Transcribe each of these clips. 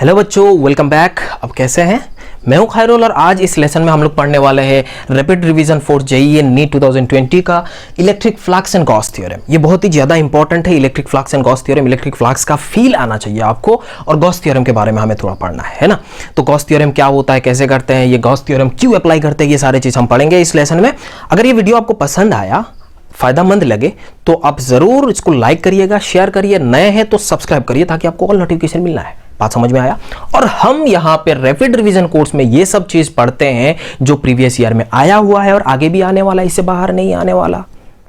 Hello बच्चों, welcome back. अब कैसे हैं? मैं हूं खैरुल और आज इस लेसन में हम लोग पढ़ने वाले हैं rapid revision for JEE and NEET 2020 का electric flux and Gauss theorem. ये बहुत ही ज़्यादा इंपॉर्टेंट है, electric flux and Gauss theorem. Electric flux का फील आना चाहिए आपको और गॉस थ्योरम के बारे में हमें थोड़ा पढ़ना है ना। तो गॉस थ्योरम क्या होता है, कैसे करते हैं, ये गॉस थ्योरम क्यों अप्लाई करते हैं, ये सारी चीज़ हम पढ़ेंगे इस लेसन में। अगर ये वीडियो आपको पसंद आया, फायदामंद लगे तो आप जरूर इसको लाइक करिएगा, शेयर करिए, नए हैं तो सब्सक्राइब करिए ताकि आपको ऑल नोटिफिकेशन मिलना है। बात समझ में आया? और हम यहाँ पे रैपिड रिवीजन कोर्स में ये सब चीज पढ़ते हैं जो प्रीवियस ईयर में आया हुआ है और आगे भी आने वाला है, इससे बाहर नहीं आने वाला,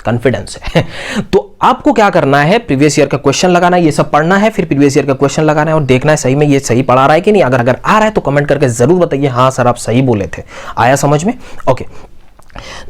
कॉन्फिडेंस है। तो आपको क्या करना है, प्रीवियस ईयर का क्वेश्चन लगाना है, ये सब पढ़ना है, फिर प्रीवियस ईयर का क्वेश्चन लगाना है और देखना है सही में ये सही पढ़ा रहा है कि नहीं। अगर आ रहा है तो कमेंट करके जरूर बताइए, हाँ सर आप सही बोले थे, आया समझ में। ओके,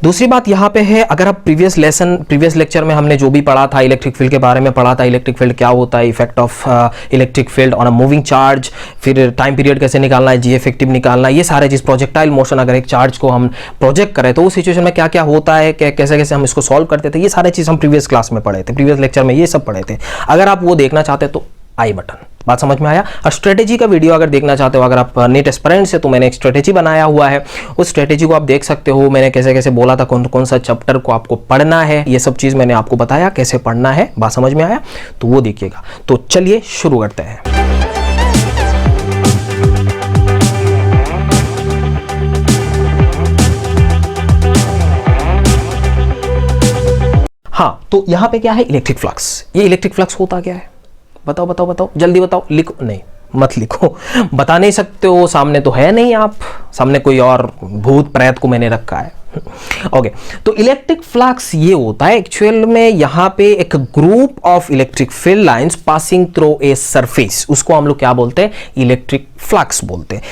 दूसरी बात यहां पे है, अगर आप प्रीवियस लेक्चर में हमने जो भी पढ़ा था, इलेक्ट्रिक फील्ड के बारे में पढ़ा था, इलेक्ट्रिक फील्ड क्या होता है, effect of electric field on a moving charge, फिर टाइम पीरियड कैसे निकालना है, जी इफेक्टिव निकालना है, ये सारे चीज, प्रोजेक्टाइल मोशन, अगर एक चार्ज को हम प्रोजेक्ट करें तो उस सिचुएशन में क्या क्या होता है, कैसे कैसे हम इसको सॉल्व करते थे, ये सारे चीज हम प्रीवियस क्लास में पढ़े थे, प्रीवियस लेक्चर में ये सब पढ़े थे। अगर आप वो देखना चाहते तो आई बटन, बात समझ में आया। और स्ट्रेटेजी का वीडियो अगर देखना चाहते हो, अगर आप नीट एस्पिरेंट से, तो मैंने एक स्ट्रेटेजी बनाया हुआ है, उस स्ट्रेटेजी को आप देख सकते हो। मैंने कैसे कैसे बोला था, कौन कौन सा चैप्टर को आपको पढ़ना है, ये सब चीज़ मैंने आपको बताया कैसे पढ़ना है, बात समझ में आया, तो वो देखिएगा। तो चलिए शुरू करते हैं। हाँ, तो यहाँ पे क्या है, इलेक्ट्रिक फ्लक्स। ये इलेक्ट्रिक फ्लक्स होता क्या है, बताओ बताओ बताओ, जल्दी बताओ, लिखो, नहीं मत लिखो, बता नहीं सकते हो, सामने तो है नहीं, आप सामने कोई और भूत प्रेत को मैंने रखा है। ओके, तो इलेक्ट्रिक फ्लक्स ये होता है एक्चुअल में, यहाँ पे एक group of electric field lines passing through a surface, उसको हम लोग क्या बोलते हैं, इलेक्ट्रिक फ्लक्स बोलते हैं।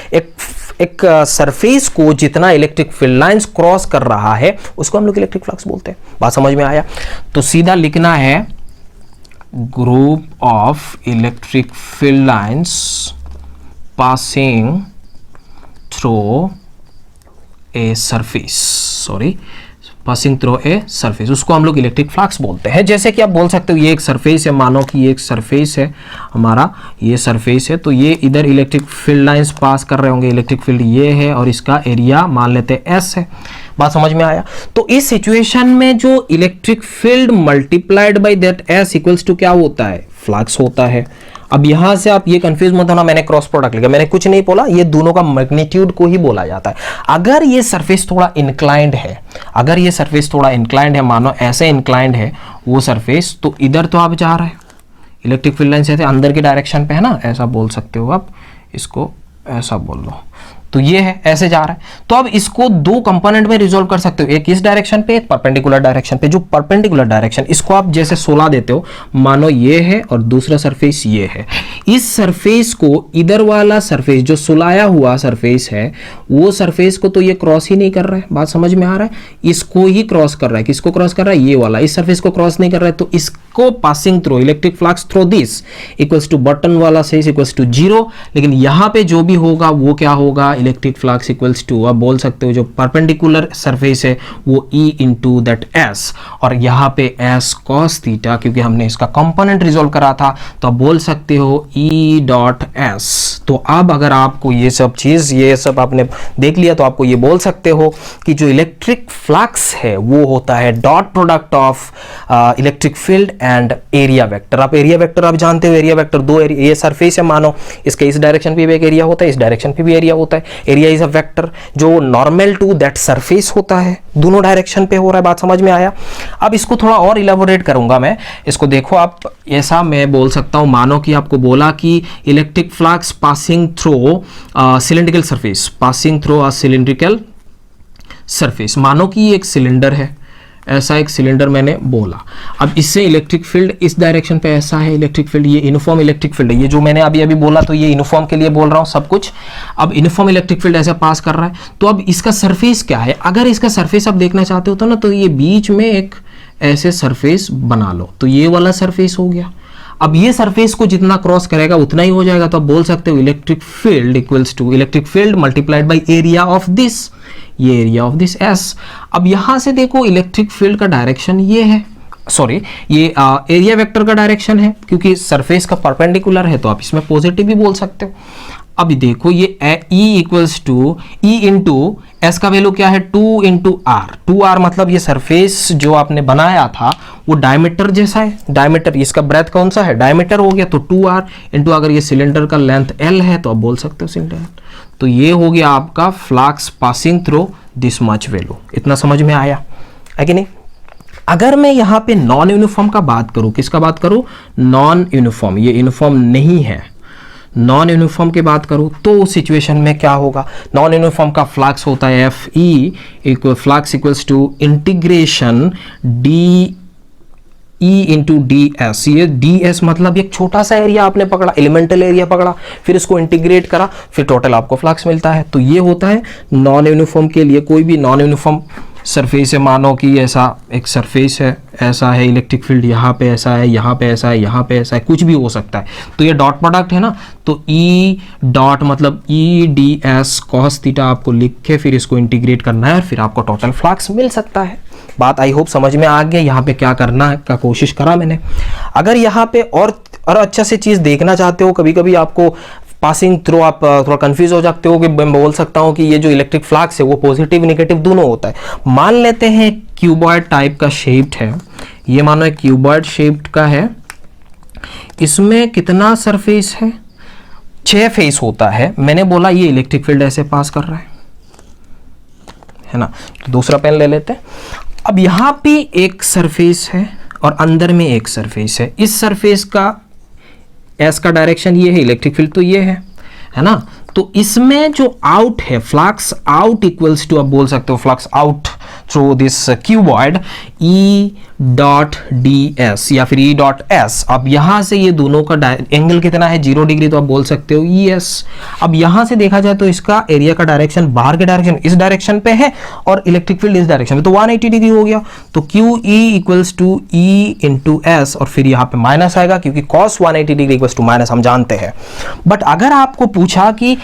एक सरफेस को जितना इलेक्ट्रिक फील्ड लाइंस क्रॉस कर रहा है उसको हम लोग इलेक्ट्रिक फ्लक्स बोलते हैं। बात समझ में आया? तो सीधा लिखना है group of electric field lines passing through a surface, passing through a surface, उसको हम लोग इलेक्ट्रिक फ्लक्स बोलते हैं। जैसे कि आप बोल सकते हो ये एक सरफेस है, मानो कि ये एक सरफेस है हमारा, ये सरफेस है, तो ये इधर इलेक्ट्रिक फील्ड लाइंस पास कर रहे होंगे, इलेक्ट्रिक फील्ड ये है और इसका एरिया मान लेते हैं S है। बात समझ में आया? तो इस सिचुएशन में जो electric field multiplied by that S equals to क्या होता है, फ्लक्स होता है। अब यहां से आप ये कंफ्यूज मत होना, मैंने क्रॉस प्रोडक्ट लिखा, मैंने कुछ नहीं बोला, ये दोनों का मैग्नीट्यूड को ही बोला जाता है। अगर ये सरफेस थोड़ा इंक्लाइंड है, अगर ये सरफेस थोड़ा इंक्लाइंड है, मानो ऐसे इंक्लाइंड है वो सरफेस, तो इधर तो आप जा रहे हैं, इलेक्ट्रिक फील्ड लाइन से अंदर की डायरेक्शन पे है ना, ऐसा बोल सकते हो आप, इसको ऐसा बोल लो, तो ये है ऐसे जा रहा है। तो अब इसको दो कंपोनेंट में रिजोल्व कर सकते हो, एक इस डायरेक्शन पे, एक परपेंडिकुलर डायरेक्शन पे। जो परपेंडिकुलर डायरेक्शन, इसको आप जैसे 16 देते हो, मानो ये है और दूसरा सरफेस ये है, इस सरफेस को, इधर वाला सरफेस जो सुलाया हुआ सरफेस है, वो सरफेस को तो ये क्रॉस ही नहीं कर रहा है, बात समझ में आ रहा है, इसको ही क्रॉस कर रहा है। किसको क्रॉस कर रहा है, ये वाला, इस सरफेस को क्रॉस नहीं कर रहा है, तो इसको passing through electric flux through this equals to बटन वाला सेस इक्वल्स टू 0। लेकिन यहां पे जो भी होगा वो क्या होगा, इलेक्ट्रिक फ्लक्स इक्वल्स टू, आप बोल सकते हो जो परपेंडिकुलर सरफेस है वो E इंटू दैट S, और यहाँ पे S cos थीटा, क्योंकि हमने इसका कंपोनेंट रिजोल्व करा था, तो आप बोल सकते हो E डॉट S। तो अब अगर आपको ये सब चीज, ये सब आपने देख लिया, तो आपको ये बोल सकते हो कि जो इलेक्ट्रिक फ्लक्स है वो होता है dot product of electric field and area vector. आप एरिया वेक्टर आप जानते हो, एरिया वेक्टर दो, ये सरफेस है मानो, इसके इस डायरेक्शन पे भी एक एरिया होता है, इस डायरेक्शन पे भी एरिया होता है। एरिया इज अ वेक्टर जो नॉर्मल टू दैट सरफेस होता है, दोनों डायरेक्शन पे हो रहा है, बात समझ में आया? अब इसको थोड़ा और इलेबोरेट करूंगा मैं, इसको देखो आप, ऐसा मैं बोल सकता हूं, मानो कि आपको बोला कि electric flux passing through cylindrical surface, passing through a cylindrical surface, मानो कि ये एक सिलेंडर है, ऐसा एक सिलेंडर मैंने बोला। अब इससे इलेक्ट्रिक फील्ड इस डायरेक्शन पे ऐसा है, इलेक्ट्रिक फील्ड ये यूनिफॉर्म इलेक्ट्रिक फील्ड है, ये जो मैंने अभी बोला, तो ये यूनिफॉर्म के लिए बोल रहा हूँ सब कुछ। अब यूनिफॉर्म इलेक्ट्रिक फील्ड ऐसे पास कर रहा है, तो अब इसका सरफेस क्या है, अगर इसका सरफेस आप देखना चाहते हो तो ना, तो ये बीच में एक ऐसे सरफेस बना लो, तो ये वाला सरफेस हो गया। अब ये सरफेस को जितना क्रॉस करेगा उतना ही हो जाएगा, तो आप बोल सकते हो electric field equals to electric field multiplied by area of this, ये एरिया ऑफ दिस S। अब यहां से देखो इलेक्ट्रिक फील्ड का डायरेक्शन ये है, सॉरी ये एरिया वेक्टर का डायरेक्शन है, क्योंकि सरफेस का परपेंडिकुलर है, तो आप इसमें पॉजिटिव भी बोल सकते हो। अब देखो ये E equals to E into S का वैल्यू क्या है 2 इंटू आर। 2r मतलब ये सरफेस जो आपने बनाया था वो डायमीटर जैसा है, डायमीटर इसका ब्रेथ कौन सा है, डायमीटर हो गया, तो 2r इंटू अगर ये सिलेंडर का लेंथ l है तो आप बोल सकते हो सिलेंडर। तो ये हो गया आपका flux passing through this much value. इतना समझ में आया है कि नहीं? अगर मैं यहाँ पे नॉन यूनिफॉर्म का बात करूं, किसका बात करूं, नॉन यूनिफॉर्म, ये यूनिफॉर्म नहीं है, नॉन यूनिफॉर्म की बात करूं तो उस सिचुएशन में क्या होगा, नॉन यूनिफॉर्म का फ्लक्स होता है F E equal flux equals to integration D E into D S. ये डी एस मतलब एक छोटा सा एरिया आपने पकड़ा, एलिमेंटल एरिया पकड़ा, फिर इसको इंटीग्रेट करा, फिर टोटल आपको फ्लक्स मिलता है। तो ये होता है नॉन यूनिफॉर्म के लिए। कोई भी नॉन यूनिफॉर्म सरफेस है, मानो कि ऐसा एक सरफेस है, ऐसा है, इलेक्ट्रिक फील्ड यहाँ पे ऐसा है, यहाँ पे ऐसा है, यहाँ पे ऐसा है, कुछ भी हो सकता है। तो ये डॉट प्रोडक्ट है ना, तो ई डॉट मतलब E D S cos theta आपको लिख के फिर इसको इंटीग्रेट करना है और फिर आपको टोटल फ्लक्स मिल सकता है। बात आई होप समझ में आ गया। यहाँ पे क्या करना है का कोशिश करा मैंने। अगर यहाँ पे और अच्छा से चीज़ देखना चाहते हो, कभी कभी आपको पासिंग थ्रू आप थोड़ा कंफ्यूज हो जाते हो कि मैं बोल सकता हूँ कि ये जो इलेक्ट्रिक फ्लक्स है वो पॉजिटिव नेगेटिव दोनों होता है। मान लेते हैं क्यूबॉइड टाइप का शेप्ड है, ये मानो एक क्यूबॉइड शेप्ड का है, इसमें कितना सरफेस है, 6 फेस होता है। मैंने बोला ये इलेक्ट्रिक फील्ड ऐसे पास कर रहा है ना। तो दूसरा पेन ले लेते हैं। अब यहाँ पे एक सरफेस है और अंदर में एक सरफेस है। इस सरफेस का एस का डायरेक्शन ये है, इलेक्ट्रिक फील्ड तो ये है ना। तो इसमें जो आउट है, फ्लक्स आउट इक्वल्स टू, आप बोल सकते हो flux out through this cuboid E dot D S या फिर ई डॉट एस। अब यहां से ये दोनों का एंगल कितना है, 0 डिग्री, तो आप बोल सकते हो ई एस। अब यहां से देखा जाए तो इसका एरिया का डायरेक्शन, बाहर के डायरेक्शन इस डायरेक्शन पे है और इलेक्ट्रिक फील्ड इस डायरेक्शन में, तो 180 डिग्री हो गया। तो Q E equals to E into S और फिर यहाँ पे माइनस आएगा क्योंकि cos 180 degree equals to minus, हम जानते हैं। बट अगर आपको पूछा कि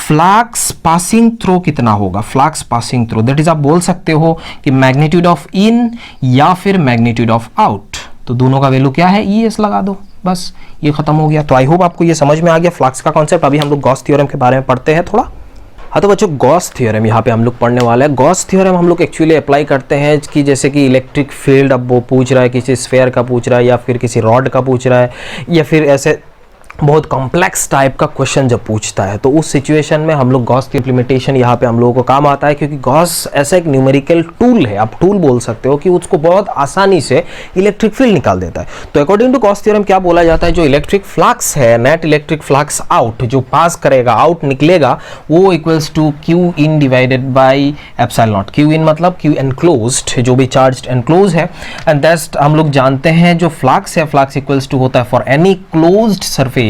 फ्लक्स पासिंग थ्रू कितना होगा, flux passing through, that is आप बोल सकते हो कि मैग्नीट्यूड ऑफ इन या फिर मैग्नीट्यूड ऑफ आउट, तो दोनों का वैल्यू क्या है, ई एस लगा दो, बस ये खत्म हो गया। तो आई होप आपको ये समझ में आ गया फ्लक्स का कॉन्सेप्ट। अभी हम लोग गॉस थ्योरम के बारे में पढ़ते हैं थोड़ा। हाँ तो बच्चों, गॉस थ्योरम यहाँ पे हम लोग पढ़ने वाले हैं। गॉस थ्योरम हम लोग एक्चुअली अप्लाई करते हैं कि जैसे कि इलेक्ट्रिक फील्ड, अब वो पूछ रहा है किसी स्फेयर का पूछ रहा है या फिर किसी रॉड का पूछ रहा है या फिर ऐसे बहुत कॉम्प्लेक्स टाइप का क्वेश्चन जब पूछता है, तो उस सिचुएशन में हम लोग गॉस की इम्प्लीमेंटेशन यहाँ पे हम लोगों को काम आता है, क्योंकि गॉस ऐसा एक न्यूमेरिकल टूल है, आप टूल बोल सकते हो, कि उसको बहुत आसानी से इलेक्ट्रिक फील्ड निकाल देता है। तो अकॉर्डिंग टू गॉस थ्योरम क्या बोला जाता है, जो इलेक्ट्रिक फ्लक्स है, नेट इलेक्ट्रिक फ्लक्स आउट जो पास करेगा, आउट निकलेगा, वो equals to Q in divided by epsilon not. Q in मतलब क्यू एनक्लोज्ड, जो भी चार्ज एनक्लोज है, एंड दैट्स हम लोग जानते हैं जो फ्लक्स है, फ्लक्स इक्वल्स टू होता है फॉर एनी क्लोज्ड सरफेस,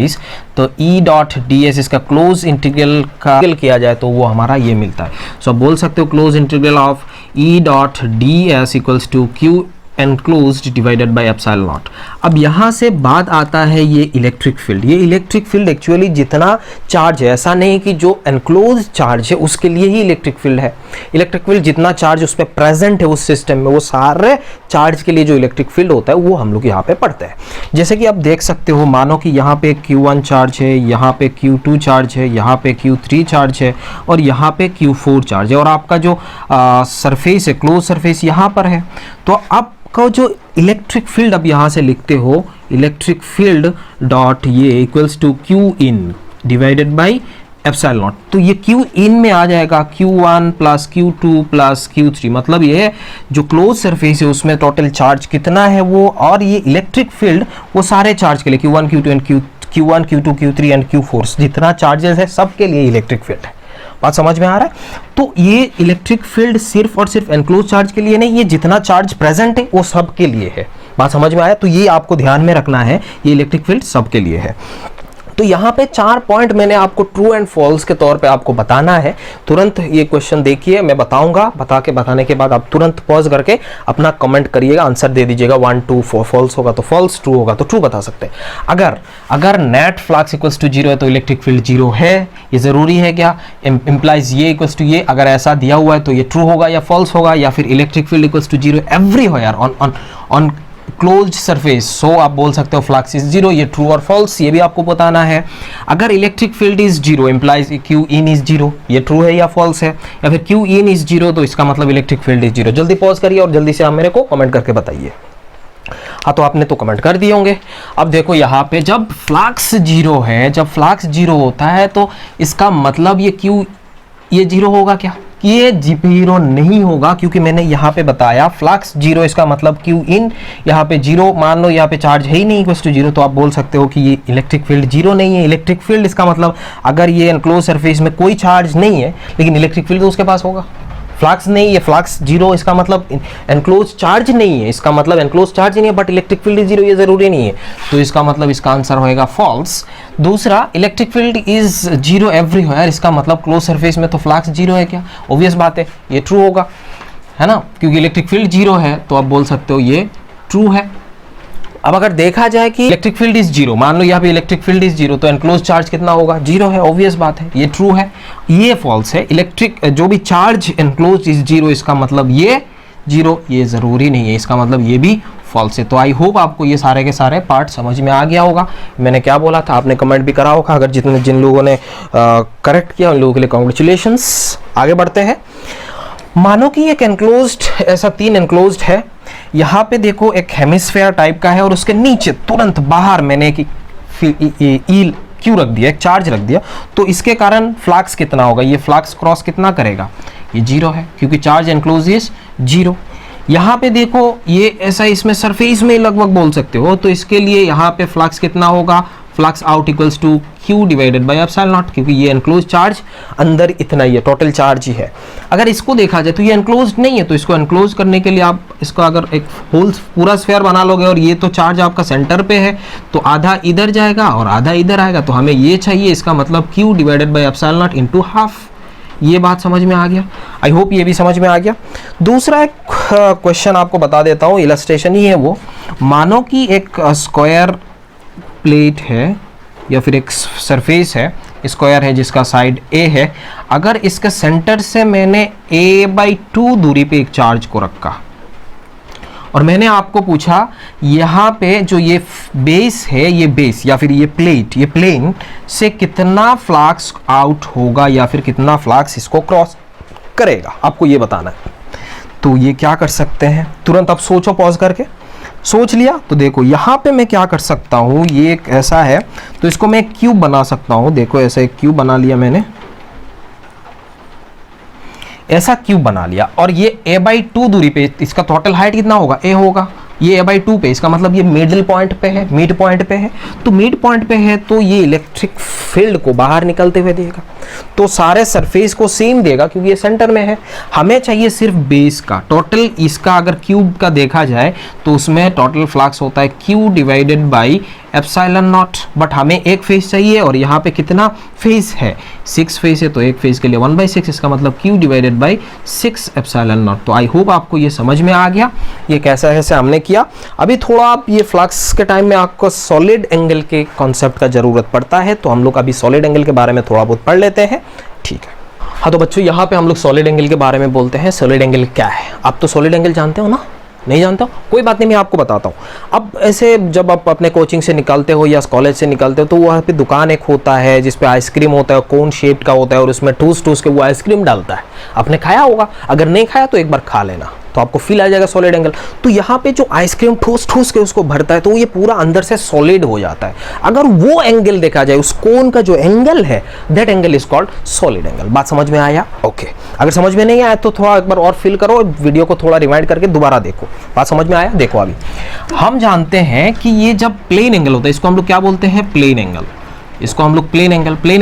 तो E डॉट डी एस इसका क्लोज इंटीग्रल का किया जाए तो वो हमारा ये मिलता है। सो आप बोल सकते हो close integral of E dot D S equals to Q enclosed divided by epsilon naught. अब यहाँ से बात आता है ये इलेक्ट्रिक फील्ड। ये इलेक्ट्रिक फील्ड एक्चुअली जितना चार्ज है, ऐसा नहीं कि जो एनक्लोज चार्ज है उसके लिए ही इलेक्ट्रिक फील्ड है। इलेक्ट्रिक फील्ड जितना चार्ज उस पर प्रेजेंट है उस सिस्टम में, वो सारे चार्ज के लिए जो इलेक्ट्रिक फील्ड होता है वो हम लोग यहाँ पे पढ़ते हैं। जैसे कि आप देख सकते हो, मानो कि यहाँ पे Q1 चार्ज है, यहाँ पे Q2 चार्ज है, यहाँ पे Q3 चार्ज है और यहाँ पे Q4 चार्ज है, और आपका जो सरफेस है, क्लोज सरफेस यहाँ पर है। तो अब का जो इलेक्ट्रिक फील्ड अब यहाँ से लिखते हो, इलेक्ट्रिक फील्ड डॉट ये equals to Q in divided by epsilon naught. तो ये क्यू इन में आ जाएगा Q1 plus Q2 plus Q3, मतलब ये जो क्लोज सरफेस है उसमें टोटल चार्ज कितना है वो, और ये इलेक्ट्रिक फील्ड वो सारे चार्ज के लिए Q1 Q2 and Q1 Q2 Q3 and Q4 जितना चार्जेस है सबके लिए इलेक्ट्रिक फील्ड है। बात समझ में आ रहा है? तो ये इलेक्ट्रिक फील्ड सिर्फ और सिर्फ एनक्लोज चार्ज के लिए नहीं, ये जितना चार्ज प्रेजेंट है वो सब के लिए है। बात समझ में आया? तो ये आपको ध्यान में रखना है, ये इलेक्ट्रिक फील्ड सब के लिए है। तो यहाँ पे 4 पॉइंट मैंने आपको ट्रू एंड फॉल्स के तौर पे आपको बताना है। तुरंत ये क्वेश्चन देखिए, मैं बताऊंगा, बताने के बाद आप तुरंत पॉज करके अपना कमेंट करिएगा, आंसर दे दीजिएगा। 1 2 4 फॉल्स होगा तो फॉल्स, ट्रू होगा तो ट्रू बता सकते हैं। अगर नेट फ्लक्स इक्वल्स टू 0 है तो इलेक्ट्रिक फील्ड 0 है, ये जरूरी है क्या? इंप्लाइज ये इक्वल्स टू ये, अगर ऐसा दिया हुआ है तो ये ट्रू होगा या फॉल्स होगा, या फिर electric field equals to 0 everywhere on closed surface, so आप बोल सकते हो फ्लक्स इज जीरो। ये ट्रू और फॉल्स ये भी आपको बताना है। अगर electric field is zero implies q in is zero, ये ट्रू है या फॉल्स है, या फिर क्यू इन इज जीरो तो इसका मतलब इलेक्ट्रिक फील्ड इज जीरो। जल्दी पॉज करिए और जल्दी से आप मेरे को कमेंट करके बताइए। हाँ, तो आपने तो कमेंट कर दिए होंगे। अब देखो यहाँ पे जब फ्लक्स जीरो है, जब फ्लक्स जीरो होता है तो इसका मतलब ये क्यू ये जीरो होगा क्या? ये जीरो नहीं होगा, क्योंकि मैंने यहाँ पे बताया फ्लक्स जीरो, इसका मतलब क्यू इन यहाँ पे जीरो। मान लो यहाँ पे चार्ज है ही नहीं इक्वल टू जीरो, तो आप बोल सकते हो कि ये इलेक्ट्रिक फील्ड जीरो नहीं है। इलेक्ट्रिक फील्ड इसका मतलब अगर ये एनक्लोज सरफेस में कोई चार्ज नहीं है लेकिन इलेक्ट्रिक फील्ड तो उसके पास होगा। फ्लक्स नहीं है, फ्लक्स जीरो, इसका मतलब एनक्लोज चार्ज नहीं है, इसका मतलब एनक्लोज चार्ज नहीं है बट इलेक्ट्रिक फील्ड जीरो, ये जरूरी नहीं है। तो इसका मतलब इसका आंसर होएगा फॉल्स। दूसरा, electric field is zero everywhere, इसका मतलब क्लोज सरफेस में तो फ्लक्स जीरो है क्या? ऑब्वियस बात है, ये ट्रू होगा, है ना, क्योंकि इलेक्ट्रिक फील्ड जीरो है तो आप बोल सकते हो ये ट्रू है। अब अगर देखा जाए कि इलेक्ट्रिक फील्ड इज जीरो, मान लो यहाँ पे इलेक्ट्रिक फील्ड इज जीरो, तो एनक्लोज चार्ज कितना होगा? जीरो है, ऑब्वियस बात है, ये ट्रू है। ये फॉल्स है, इलेक्ट्रिक जो भी चार्ज एनक्लोज इज जीरो, इसका मतलब ये जीरो, ये जरूरी नहीं है, इसका मतलब ये भी फॉल्स है। तो आई होप आपको ये सारे के सारे पार्ट समझ में आ गया होगा। मैंने क्या बोला था आपने कमेंट भी करा होगा। अगर जिन लोगों ने करेक्ट किया उन लोगों के लिए कॉन्ग्रेचुलेशंस। आगे बढ़ते हैं। मानो कि एक एनक्लोज्ड, ऐसा 3 एनक्लोज्ड है। यहाँ पे देखो एक हेमिस्फेयर टाइप का है और उसके नीचे तुरंत बाहर मैंने एक ईल क्यू रख दिया, एक चार्ज रख दिया, तो इसके कारण फ्लक्स कितना होगा? ये फ्लक्स क्रॉस कितना करेगा? ये जीरो है, क्योंकि चार्ज एनक्लोज इज जीरो। यहाँ पे देखो ये ऐसा इसमें सरफेस में लगभग बोल सकते हो, तो इसके लिए यहाँ पे फ्लक्स कितना होगा? Flux out equals to Q divided by epsilon naught, क्योंकि ये एनक्लोज चार्ज अंदर इतना ही है, टोटल चार्ज ही है। अगर इसको देखा जाए तो ये एनक्लोज नहीं है, तो इसको एनक्लोज करने के लिए आप इसको अगर एक होल पूरा स्फीयर बना लोगे और ये तो चार्ज आपका सेंटर पे है, तो आधा इधर जाएगा और आधा इधर आएगा, तो हमें ये चाहिए, इसका मतलब Q divided by epsilon not into half. ये बात समझ में आ गया? आई होप ये भी समझ में आ गया। दूसरा एक क्वेश्चन आपको बता देता हूँ, इलस्ट्रेशन ही है वो। मानो कि एक स्क्वायर प्लेट है या फिर एक सरफेस है, स्क्वायर है जिसका साइड ए है। अगर इसके सेंटर से मैंने a/2 दूरी पे एक चार्ज को रखा और मैंने आपको पूछा यहाँ पे जो ये बेस है, ये बेस या फिर ये प्लेट, ये प्लेन से कितना फ्लक्स आउट होगा या फिर कितना फ्लक्स इसको क्रॉस करेगा, आपको ये बताना है। तो ये क्या कर सकते हैं, तुरंत आप सोचो, पॉज करके सोच लिया। तो देखो यहाँ पे मैं क्या कर सकता हूँ, ये एक ऐसा है तो इसको मैं क्यूब बना सकता हूँ। देखो ऐसा एक क्यूब बना लिया मैंने, ऐसा क्यूब बना लिया, और ये a/2 दूरी पे इसका टोटल हाइट कितना होगा? a होगा। ये a/2 पे, इसका मतलब ये मिडिल पॉइंट पे है, मिड पॉइंट पे है। तो मिड पॉइंट पे है तो ये इलेक्ट्रिक फील्ड को बाहर निकलते हुए देगा, तो सारे सरफेस को सेम देगा क्योंकि ये सेंटर में है। हमें चाहिए सिर्फ बेस का टोटल। इसका अगर क्यूब का देखा जाए तो उसमें टोटल फ्लक्स होता है Q divided by epsilon not, but हमें एक फेस चाहिए और यहाँ पे कितना फेस है? 6 फेस है, तो एक फेस के लिए 1/6, इसका मतलब Q divided by 6 epsilon naught. तो आई होप आपको ये समझ में आ गया, ये कैसा है से हमने किया। अभी थोड़ा आप ये फ्लक्स के टाइम में आपको सॉलिड एंगल के कॉन्सेप्ट का जरूरत पड़ता है, तो हम लोग अभी सॉलिड एंगल के बारे में थोड़ा बहुत पढ़ लेते हैं, ठीक है? हाँ, तो बच्चों यहाँ पे हम लोग सॉलिड एंगल के बारे में बोलते हैं। सॉलिड एंगल क्या है? आप तो सॉलिड एंगल जानते हो ना? नहीं जानते हो? कोई बात नहीं, मैं आपको बताता हूँ। अब ऐसे जब आप अपने कोचिंग से निकलते हो या कॉलेज से निकलते हो तो वहाँ पे दुकान एक होता है जिसपे आइसक्रीम होता है, कोन शेप्ड का होता है, और उसमें ठूस ठूस के वो आइसक्रीम डालता है। आपने खाया होगा, अगर नहीं खाया तो एक बार खा लेना, तो आपको फील आ जाएगा सॉलिड एंगल। तो यहाँ पे जो आइसक्रीम ठूस ठूस के उसको भरता है तो ये पूरा अंदर से सॉलिड हो जाता है। अगर वो एंगल देखा जाए, उस कोन का जो एंगल है, that angle is called solid angle. बात समझ में आया? ओके। अगर समझ में नहीं आया तो थोड़ा एक बार और फील करो, वीडियो को थोड़ा रिवाइंड करके दोबारा देखो। बात समझ में आया? देखो अभी हम जानते हैं कि ये जब प्लेन एंगल होता है, इसको हम लोग क्या बोलते हैं? Plane angle. इसको हम लोग प्लेन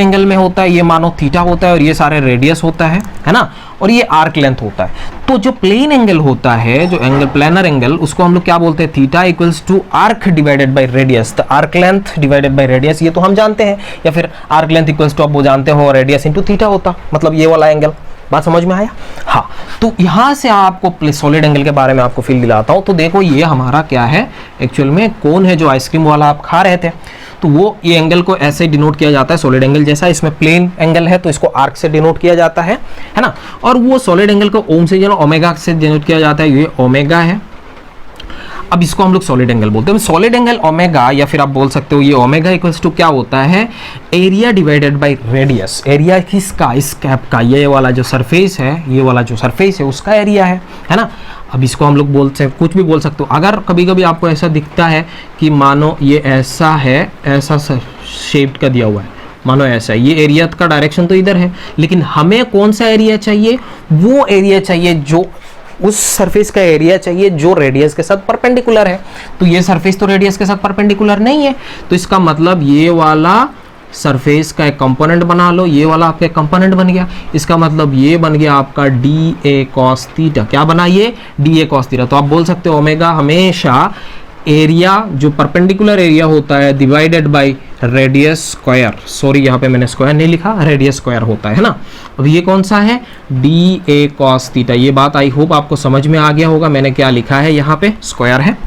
एंगल में होता है, ये मानो थीटा होता है और ये सारे रेडियस होता है ना, और ये आर्क लेंथ होता है। तो जो प्लेन एंगल होता है, जो एंगल प्लेनर एंगल, उसको हम लोग क्या बोलते हैं? Theta equals to arc divided by radius. तो arc length divided by radius, ये तो हम जानते हैं, या फिर आर्क लेंथ इक्वल्स टू, आप वो जानते हो, रेडियस इंटू थीटा होता, मतलब ये वाला एंगल। बात समझ में आया? हाँ, तो यहाँ से आपको सॉलिड एंगल के बारे में आपको फील दिलाता हूँ। तो देखो ये हमारा क्या है, एक्चुअल में कोन है जो आइसक्रीम वाला आप खा रहे थे, तो वो ये एंगल को ऐसे डिनोट किया जाता है सॉलिड एंगल जैसा। इसमें प्लेन एंगल है तो इसको आर्क से डिनोट किया जाता है ना। और वो सॉलिड एंगल को ओम से, ओमेगा से डिनोट किया जाता है, ये ओमेगा है। अब इसको हम लोग सॉलिड एंगल बोलते हैं। सॉलिड एंगल ओमेगा, या फिर आप बोल सकते हो ये ओमेगा इक्वल्स टू क्या होता है, area divided by radius. Area किसका, इस कैप का, ये वाला जो सरफेस है, ये वाला जो सरफेस है उसका एरिया है ना। अब इसको हम लोग बोलते हैं, कुछ भी बोल सकते हो। अगर कभी कभी आपको ऐसा दिखता है कि मानो ये ऐसा है, ऐसा शेप का दिया हुआ है, मानो ऐसा है, ये एरिया का डायरेक्शन तो इधर है, लेकिन हमें कौन सा एरिया चाहिए, वो एरिया चाहिए जो उस सरफेस का एरिया चाहिए जो रेडियस के साथ परपेंडिकुलर है। तो ये सरफेस तो रेडियस के साथ परपेंडिकुलर नहीं है, तो इसका मतलब ये वाला सरफेस का एक कंपोनेंट बना लो, ये वाला आपका एक कंपोनेंट बन गया। इसका मतलब ये बन गया आपका डी ए कॉस थीटा। क्या बना ये, डी ए कॉस थीटा। तो आप बोल सकते हो ओमेगा हमेशा एरिया जो परपेंडिकुलर एरिया होता है divided by radius square, sorry यहाँ पे मैंने स्क्वायर नहीं लिखा, रेडियस स्क्वायर होता है ना। अब ये कौन सा है, डी ए कॉस थीटा। ये बात आई होप आपको समझ में आ गया होगा, मैंने क्या लिखा है यहाँ पे, स्क्वायर है।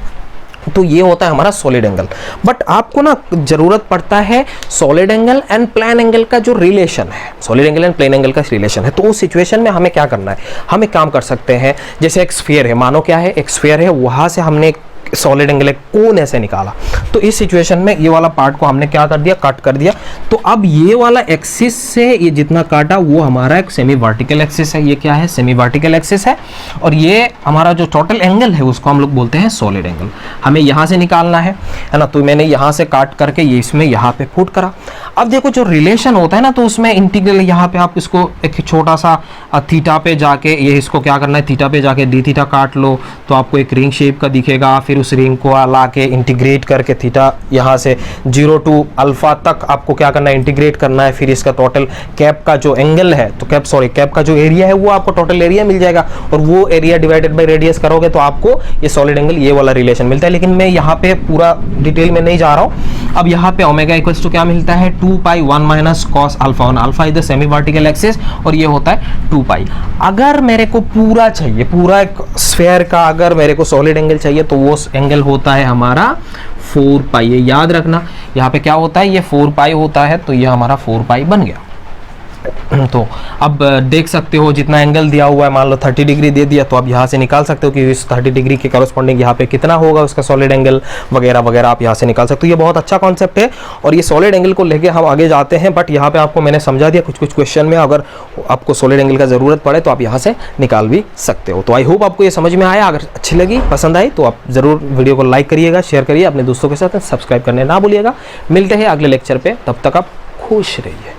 तो ये होता है हमारा सॉलिड एंगल। बट आपको ना जरूरत पड़ता है solid angle and plane angle का जो रिलेशन है, solid angle and plane angle का रिलेशन है। तो उस सिचुएशन में हमें क्या करना है, हम एक काम कर सकते हैं, जैसे एक स्फीयर है, मानो क्या है, एक स्फीयर है, वहां से हमने सॉलिड एंगल एक कोन ऐसे निकाला। तो इस सिचुएशन में ये वाला पार्ट को हमने क्या कर दिया, कट कर दिया। तो अब ये वाला एक्सिस से ये जितना काटा वो हमारा एक सेमी वर्टिकल एक्सिस है। ये क्या है, सेमी वर्टिकल एक्सिस है। और ये हमारा जो टोटल एंगल है उसको हम लोग बोलते हैं सॉलिड एंगल। हमें यहाँ से निकालना है ना। तो मैंने यहाँ से काट करके ये इसमें यहाँ पे पुट करा। अब देखो जो रिलेशन होता है ना, तो उसमें इंटीग्रल यहाँ पे आप इसको एक छोटा सा थीटा पे जाके, ये इसको क्या करना है, थीटा पे जाके डी थीटा काट लो, तो आपको एक रिंग शेप का दिखेगा। फिर उस रिंग को ला के इंटीग्रेट करके थीटा यहाँ से 0 टू अल्फा तक आपको क्या करना है, इंटीग्रेट करना है। फिर इसका टोटल कैप का जो एंगल है, तो कैप का जो एरिया है वो आपको टोटल एरिया मिल जाएगा। और वो एरिया डिवाइडेड बाय रेडियस करोगे तो आपको ये सॉलिड एंगल, ये वाला रिलेशन मिलता है। लेकिन मैं यहाँ पे पूरा डिटेल में नहीं जा रहा हूँ। अब यहाँ पे ओमेगा इक्वल्स टू क्या मिलता है, 2 पाई 1 minus cos alpha 1। Alpha is the semi vertical axis और ये होता है 2 पाई। अगर मेरे को पूरा चाहिए, पूरा एक स्फीयर का अगर मेरे को सॉलिड एंगल चाहिए, तो वो एंगल होता है हमारा 4 पाई। ये याद रखना, यहाँ पे क्या होता है, ये 4 पाई होता है। तो ये हमारा 4 पाई बन गया। तो अब देख सकते हो जितना एंगल दिया हुआ है, मान लो 30 डिग्री दे दिया, तो आप यहाँ से निकाल सकते हो कि इस 30 डिग्री के कॉरस्पॉन्डिंग यहाँ पे कितना होगा उसका सॉलिड एंगल वगैरह वगैरह, आप यहाँ से निकाल सकते हो। ये बहुत अच्छा कॉन्सेप्ट है और ये सॉलिड एंगल को लेके हम आगे जाते हैं। बट यहाँ पे आपको मैंने समझा दिया, कुछ क्वेश्चन में अगर आपको सॉलिड एंगल का जरूरत पड़े तो आप यहाँ से निकाल भी सकते हो। तो आई होप आपको ये समझ में आया। अगर अच्छी लगी, पसंद आई, तो आप जरूर वीडियो को लाइक करिएगा, शेयर करिए अपने दोस्तों के साथ, सब्सक्राइब करने ना भूलिएगा। मिलते हैं अगले लेक्चर पे, तब तक आप खुश रहिए।